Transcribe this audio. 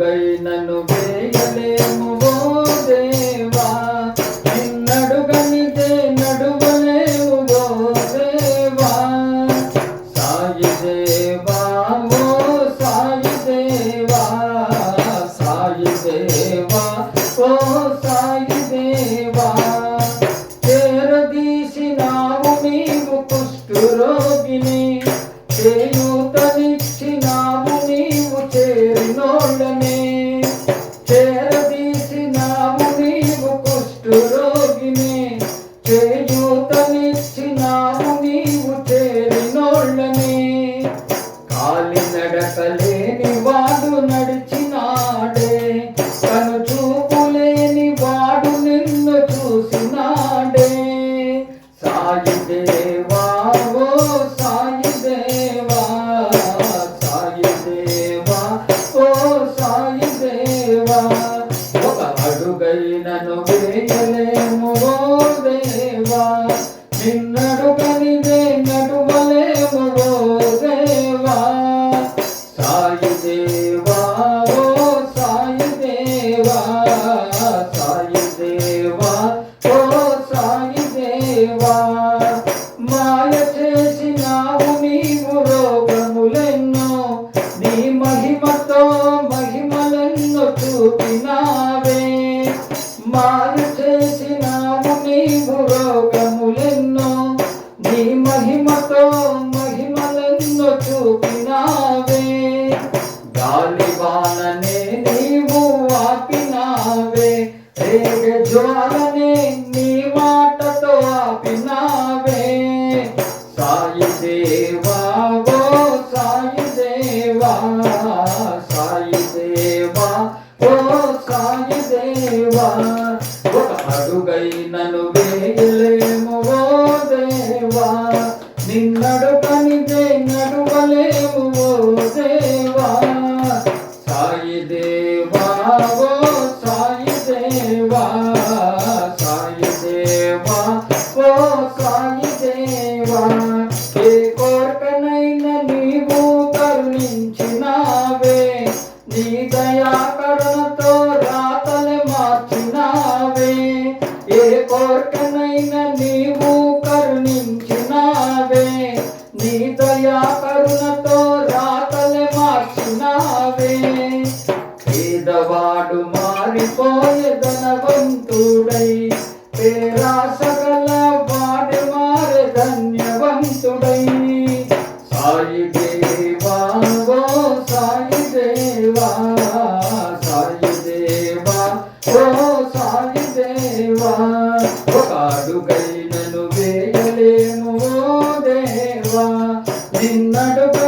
అడుగైనను వేయలేము ఓ దేవా, నిన్నడుగనిదే నడువలేము ఓ దేవా. సాయి దేవా ఓ సాయి దేవా, సాయి దేవా ఓ సాయి దేవా. చేరదీసినావు నీవు కుష్ఠరోగిని, చేయూతనిచ్చినావు నీవు చేరినోళ్ళనే. చేరదీసినావు నీవు కుష్ఠరోగిని, చేయూతనిచ్చినావు నీవు చేరినోళ్ళనే. కాలినడకలేని వాడు నడిచినాడే, కనుచూపులేని వాడు నిన్ను చూసినాడే. సాయి దేవా ఓ సాయి దేవా, సాయి దేవా ఓ సాయి దేవా. ఒక అడుగైనను వేయలేము ఓ దేవా, నిన్నడుగనిదే నడువలేము ఓ దేవా. సాయి దేవా ఓ సాయి దేవా, సాయి దేవా ఓ సాయి దేవా. మాయ చేసినావు నీవు రోగములెన్నో, నీ మహిమతో మహిమలెన్నో చూపినావే. మాయ చేసినావు నీవు రోగములెన్నో, నీ మహిమతో మహిమలెన్నో చూపినావే. గాలివాననే నీవు ఆపినావే, రేగ జ్వాలనే నీ మాటతో ఆపినావే. సాయి దేవా ఓ సాయి దేవా, సాయి దేవా ఓ సాయి దేవా. ఒక అడుగైనను వేయలేము ఓ దేవా, నిన్నడుగనిదే నడువలేము ఓ దేవా. సాయి దేవా ఓ సాయి దేవా, సాయి దేవా ఓ సాయి దేవా. ఏ కోరికనైనా నీవు కరుణించినావే, నీ దయా కరుణతో రాతలు మార్చినావే. ఏ కోరికనైనా నీవు కరుణించినావే, నీ దయా కరుణతో రాతలు మార్చినావే. పేదవాడు మారిపోయే ధనవంతుడై, పేరాసగల వాడి మారే ధన్యవంతుడై. సాయి దేవా ఓ సాయి దేవా, సాయి దేవా ఓ సాయి దేవా. ఒక అడుగైనను వేయలేము ఓ దేవా, నిన్నడుగ